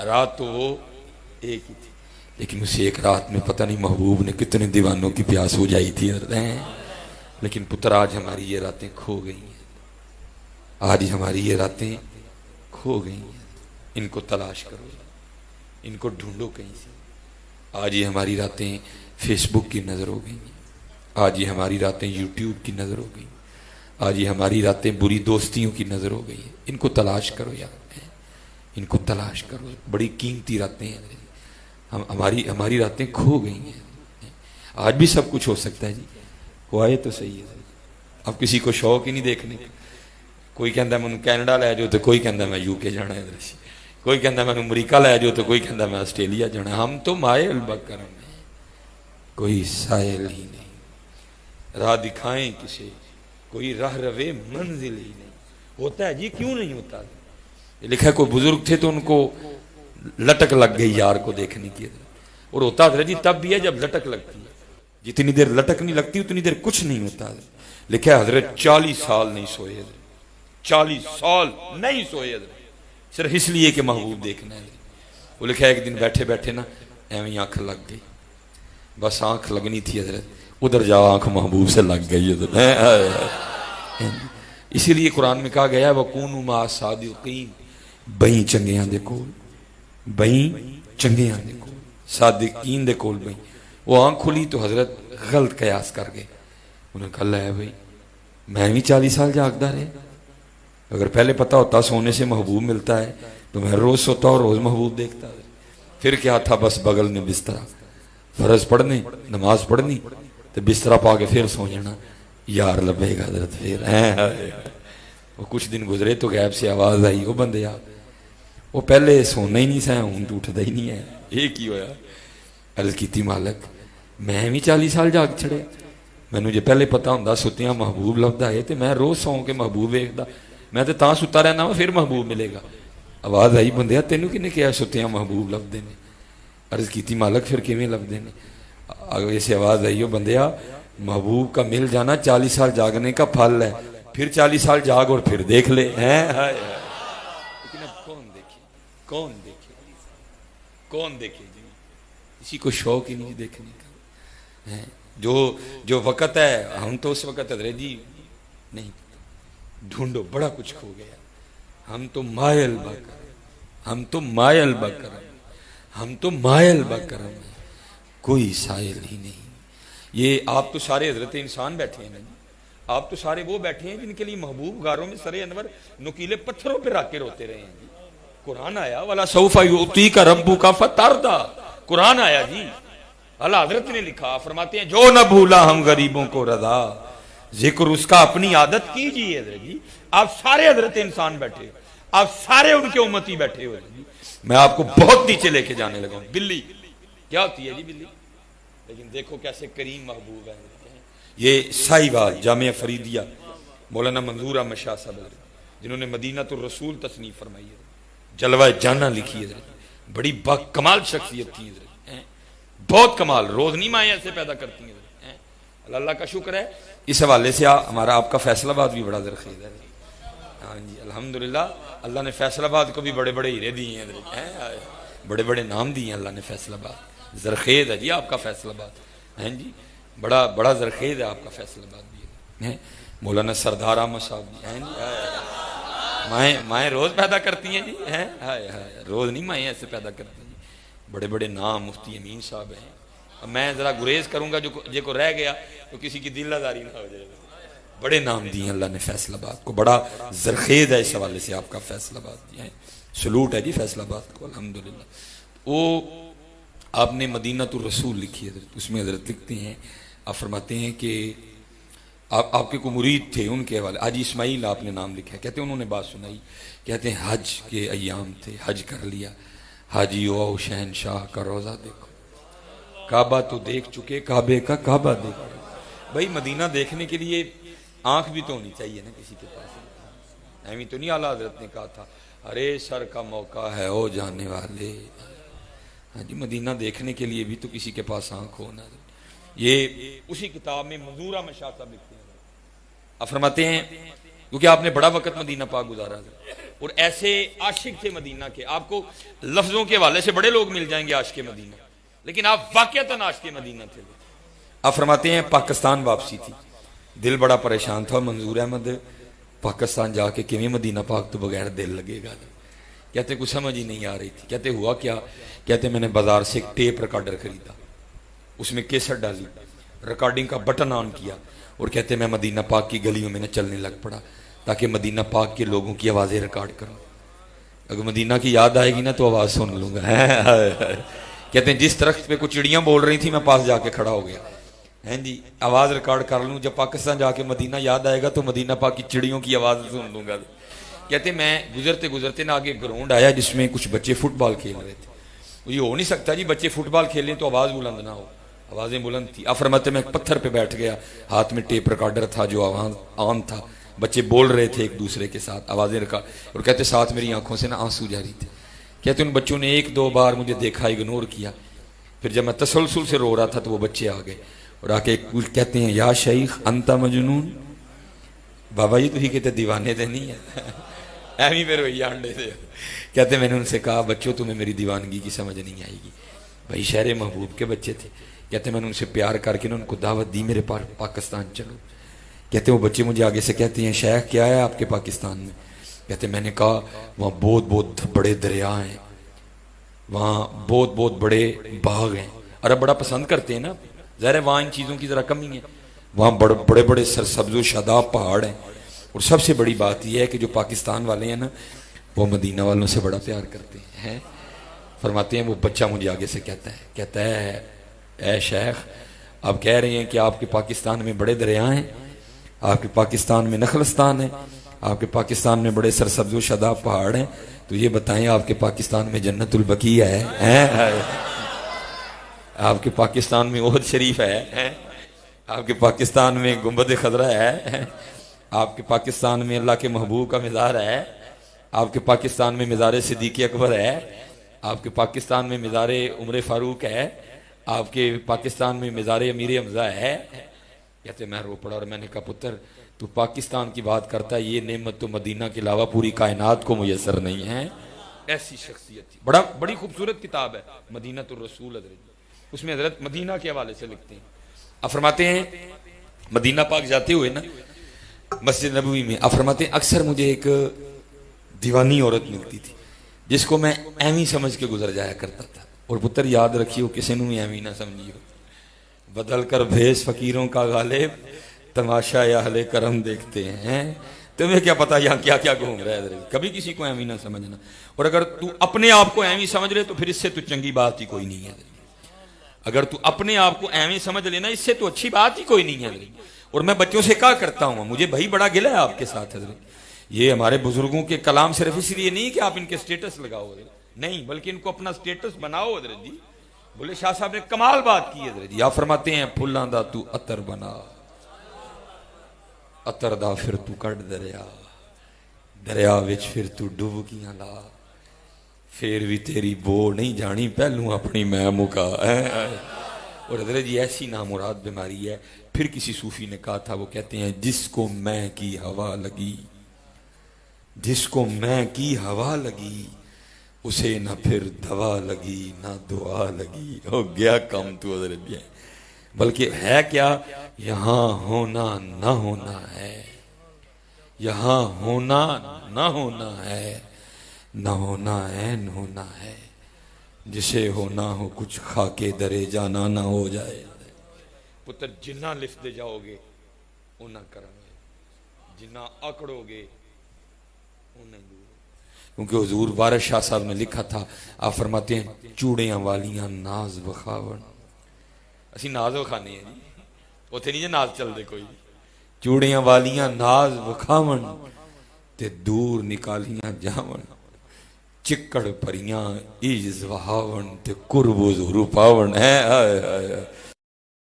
रात तो वो एक ही थी, लेकिन उस एक रात में पता नहीं महबूब ने कितने दीवानों की प्यास हो जाई थी। लेकिन पुत्र आज हमारी ये रातें खो गई हैं, आज हमारी ये रातें खो गई हैं। इनको तलाश करो, इनको ढूंढो कहीं से। आज ये हमारी रातें फेसबुक की नज़र हो गई, आज ये हमारी रातें यूट्यूब की नज़र हो गई, आज ये हमारी रातें बुरी दोस्तियों की नज़र हो गई है। इनको तलाश करो यार, इनको तलाश करो। बड़ी कीमती रातें हैं, हमारी रातें खो गई हैं। आज भी सब कुछ हो सकता है जी, वो आए तो सही है। अब किसी को शौक ही नहीं देखने का, कोई कहता मैं कैनेडा लै जाओ तो कोई कहता मैं यूके जाना है, कोई कहता मैं अमरीका लै जाओ तो कोई कहता मैं ऑस्ट्रेलिया जाना। हम तो मायल बकरम हैं, कोई सायल ही नहीं। राह दिखाएं किसे, कोई राह रवे मंजिल ही नहीं। होता है जी, क्यों नहीं होता? लिखा है कोई बुजुर्ग थे तो उनको लटक लग गई यार को देखने की, और होता था जी तब भी है जब लटक लगती है। जितनी देर लटक नहीं लगती उतनी देर कुछ नहीं होता। लिखा है हजरत 40 साल नहीं सोए, 40 साल नहीं सोए सिर्फ इसलिए कि महबूब देखना है। वो लिखा है एक दिन बैठे बैठे ना एवं आंख लग गई, बस आंख लगनी थी हजरत, उधर जाओ आंख महबूब से लग गई। इसीलिए कुरान में कहा गया वकूनु मा सादिकीन, बई चंगियां दे कोल, बई चंगियां दे कोल, सादिकीन दे कोल बई। वो आंख खुली तो हजरत गलत कयास कर गए। उन्होंने कहा है भाई मैं भी 40 साल जागदा रहे, अगर पहले पता होता सोने से महबूब मिलता है तो मैं रोज सोता और रोज महबूब देखता। फिर क्या था, बस बगल में बिस्तरा, फर्ज पढ़ने नमाज पढ़नी तो बिस्तरा पा के फिर सो जाना, यार लभेगा हजरत। फिर वो कुछ दिन गुजरे तो गैब से आवाज आई, वो बंदे आ वो पहले सोना ही नहीं सा, हूं तो उठता ही नहीं है, ये की होया? अर्ज की मालक मैं भी 40 साल जाग छड़े, मैनू जो पहले पता होंदा सुत्तियां महबूब लभदा है तो मैं रोज सौ के महबूब वेखदा, मैं तो तां सुता रहना वा फिर महबूब मिलेगा। आवाज आई बंदिया तेनू किने कहा सुत्तियां महबूब लभदे ने? अर्ज की मालक फिर किवें लभदे ने? ऐसे आवाज आई हो बंदिया महबूब का मिल जाना 40 साल जागने का फल है, फिर 40 साल जाग और फिर देख ले। लेकिन अब कौन देखे, कौन देखे, कौन देखे जी? किसी को शौक ही नहीं देखने का है। जो वक़्त है हम तो उस वक़्त अदरे जी नहीं, ढूंढो बड़ा कुछ खो गया। हम तो मायल बकर, हम तो मायल बकर, हम तो मायल बकर, कोई सायल ही नहीं। ये आप तो सारे हजरत इंसान बैठे हैं ना जी, आप तो सारे वो बैठे हैं जिनके लिए महबूब गारों में सरे अनवर नुकीले पत्थरों पे रख के रोते रहे हैं जी। कुरान आया वाला सौफा युती का रब्बू का फतारदा, कुरान आया जी, अल्लाह हजरत ने लिखा, फरमाते हैं जो न भूला हम गरीबों को रजा, जिक्र उसका अपनी आदत कीजिए जी। आप सारे हजरत इंसान बैठे, आप सारे उनके उम्मती बैठे हो जी। मैं आपको बहुत नीचे लेके जाने लगा हूं। बिल्ली क्या होती है जी? बिल्ली। लेकिन देखो कैसे करीम महबूब है। ये साहिवाल जामिया फरीदिया मौलाना मंजूर अहमद शाह साहब जिन्होंने मदीनातुर रसूल तसनीफ फरमाई है, जलवा जाना लिखी है, बड़ी बाकमाल शख्सियत थी, बहुत कमाल। रोज नहीं माए ऐसे पैदा करती हैं। अल्लाह का शुक्र है, इस हवाले से हमारा आपका फैसलाबाद भी बड़ा जरखेज है। हाँ जी अल्हम्दुलिल्लाह, अल्लाह ने फैसलाबाद को भी बड़े बड़े हीरे दिए हैं, बड़े बड़े नाम दिए हैं अल्लाह ने। फैसलाबाद जरखेज है जी आपका फैसलाबाद, हैं जी, बड़ा बड़ा जरखेज है आपका फैसलाबाद भी है। मौलाना सरदार अहमद साहब जी हैं जी, माएँ रोज पैदा करती हैं जी, हैं रोज नहीं माएँ ऐसे पैदा करती हैं। बड़े बड़े नाम मुफ्ती अमीन साहब हैं। अब मैं जरा गुरेज करूंगा जो को रह गया तो किसी की दिलदारी ना हो जाए। बड़े नाम दिए अल्लाह ने फैसलाबाद को, बड़ा जरखेज है इस हवाले से आपका फैसलाबाद दिया है। सलूट है जी फैसलाबाद को अल्हम्दुलिल्लाह। वो आपने मदीनातुर रसूल लिखी है, उसमें हजरत लिखते हैं, आप फरमाते हैं कि आपके को मुरीद थे उनके हवाले, हाजी इस्माइल आपने नाम लिखा है, कहते हैं उन्होंने बात सुनाई, कहते हैं हज के अयाम थे, हज कर लिया, हाजी ओ शहनशाह का रोजा देखो, काबा तो देख चुके, काबे का काबा देखो। भाई मदीना देखने के लिए आंख भी तो होनी चाहिए ना किसी के पास। ऐवी तो नहीं आला हजरत ने कहा था अरे सर का मौका है ओ जाने वाले। हाँ जी, मदीना देखने के लिए भी तो किसी के पास आंख होना। ये उसी किताब में मंजूर अहमद शाह साहब लिखते हैं, आप फरमाते हैं क्योंकि आपने बड़ा वक्त मदीना पाक गुजारा, और ऐसे आशिक थे मदीना के, आपको लफ्जों के हवाले से बड़े लोग मिल जाएंगे आशिक मदीना, लेकिन आप वाकईतन आशिक मदीना थे। आप फरमाते हैं पाकिस्तान वापसी थी, दिल बड़ा परेशान था। मंजूर अहमद पाकिस्तान जाके किवें मदीना पाक तो बगैर दिल लगेगा। कहते कुछ समझ ही नहीं आ रही थी। कहते हुआ क्या? कहते मैंने बाजार से एक टेप रिकॉर्डर खरीदा, उसमें केसर डाली, रिकॉर्डिंग का बटन ऑन किया और कहते मैं मदीना पाक की गलियों में न चलने लग पड़ा ताकि मदीना पाक के लोगों की आवाज़ें रिकॉर्ड करूं। अगर मदीना की याद आएगी ना तो आवाज़ सुन लूंगा। कहते हैं जिस दरख्त पे कुछ चिड़ियां बोल रही थी मैं पास जाके खड़ा हो गया, हैं जी, आवाज़ रिकॉर्ड कर लूँ। जब पाकिस्तान जाके मदीना याद आएगा तो मदीना पाक की चिड़ियों की आवाज़ सुन लूंगा। कहते मैं गुजरते गुजरते ना आगे ग्राउंड आया जिसमें कुछ बच्चे फुटबॉल खेल रहे थे। ये हो नहीं सकता जी बच्चे फुटबॉल खेलें तो आवाज़ बुलंद ना हो, आवाज़ें बुलंद थी। फरमाते मैं एक पत्थर पे बैठ गया, हाथ में टेप रिकॉर्डर था जो आवाज़ ऑन था, बच्चे बोल रहे थे एक दूसरे के साथ, आवाज़ें रिकॉर्ड, और कहते साथ मेरी आंखों से ना आंसू जारी थे। कहते उन बच्चों ने एक दो बार मुझे देखा, इग्नोर किया, फिर जब मैं तसलसल से रो रहा था तो वो बच्चे आ गए और आके कहते हैं या शैख अंता मजनून, बाबा जी तुम कहते दीवाने थे नहीं है। एवं मेरे भैया अंडे थे। कहते मैंने उनसे कहा बच्चों तुम्हें मेरी दीवानगी की समझ नहीं आएगी, भाई शहर महबूब के बच्चे थे। कहते मैंने उनसे प्यार करके ना उनको दावत दी मेरे पाकिस्तान चलो। कहते वो बच्चे मुझे आगे से कहते हैं शेख क्या है आपके पाकिस्तान में? कहते मैंने कहा वहाँ बहुत बहुत बड़े दरिया हैं, वहाँ बहुत बहुत बड़े बाग हैं, अरब बड़ा पसंद करते हैं ना, ज़ाहिर है वहाँ इन चीज़ों की ज़रा कमी है। वहाँ बड़े बड़े सरसब्ज़ व शादाब पहाड़ हैं, और सबसे बड़ी बात यह है कि जो पाकिस्तान वाले हैं ना वो मदीना वालों से बड़ा प्यार करते हैं। फरमाते हैं वो बच्चा मुझे आगे से कहता है ए शेख आप कह रहे हैं कि आपके पाकिस्तान में बड़े दरिया हैं, आपके पाकिस्तान में नखलस्तान है, आपके पाकिस्तान में बड़े सरसब्ज़ व शादाब पहाड़ हैं, तो ये बताएं आपके पाकिस्तान में जन्नतुल बकीया है? आपके पाकिस्तान में ओहद शरीफ है? आपके पाकिस्तान में गुंबद खजरा है? आपके पाकिस्तान में अल्लाह के महबूब का मज़ार है? आपके पाकिस्तान में मज़ार सिद्दीक़ अकबर है? आपके पाकिस्तान में मज़ार उमर फ़ारूक है? आपके पाकिस्तान में मज़ार अमीर हमज़ा है? कहते मैं रो पड़ा और मैंने कहा पुत्र तू पाकिस्तान की बात करता है, ये नेमत तो मदीना के अलावा पूरी कायनात को मुयसर नहीं है। ऐसी शख्सियत थी। बड़ी खूबसूरत किताब है मदीनतुर रसूल, उसमें हजरत मदीना के हवाले से लिखते हैं। आप फरमाते हैं मदीना पाक जाते हुए ना मस्जिद नबवी में, आप फरमाते हैं अक्सर मुझे एक दीवानी औरत मिलती थी जिसको मैं एवी समझ के गुजर जाया करता था। और पुत्र याद रखियो किसी ने भी एवी ना समझियो, बदल कर भेस फकीरों का गालिब तमाशा या अहले करम देखते हैं। तुम्हें क्या पता यहाँ क्या क्या घूम रहा है, कभी किसी को एवी ना समझना। और अगर तू अपने आप को एवी समझ ले तो फिर इससे तो चंगी बात ही कोई नहीं है। अगर तू अपने आप को एवी समझ लेना इससे तो अच्छी बात ही कोई नहीं है। और मैं बच्चों से क्या करता हूँ, मुझे भाई बड़ा गिला है आपके साथ हजरत, ये हमारे बुजुर्गों के कलाम सिर्फ इसलिए नहीं कि आप इनके स्टेटस लगाओ हजरत, नहीं बल्कि इनको अपना स्टेटस बनाओ हजरत जी। बोले शाह साहब ने कमाल बात की हजरत जी। आप फरमाते हैं फुल्लां दा तू अतर बना, अतर दा फिर तू कट दरिया, दरिया विच फिर तू डुबकियां ला, फिर भी तेरी बो नहीं जानी पहलू अपनी मैं मुका। और हजरत जी ऐसी नामुराद बीमारी है। फिर किसी सूफी ने कहा था, वो कहते हैं जिसको मैं की हवा लगी, जिसको मैं की हवा लगी उसे ना फिर दवा लगी ना दुआ लगी। हो गया कम तू हजरत जी। बल्कि है क्या, यहाँ होना ना होना है, यहाँ होना ना होना है, न होना है न होना है, जिसे होना हो कुछ खाके दरे जाना ना हो जाए। पुत्र जिन्ना लिफ्ट दे जाओगे उन्ना करेंगे, जिन्ना आकड़ोगे उन्ना दूर। क्योंकि हुजूर वारिस शाह साहब ने लिखा था, आप फरमाते हैं चूड़ियां वालियां नाज बखावन, असी नाज वखाने हैं जी, उथे नहीं जे नाज चलते कोई। चूड़ियां वालियां नाज बखावन ते दूर निकालियां जावन, चिक्कड़ परियां ईज वहावन ते कुर्ब हुजूर पावन है।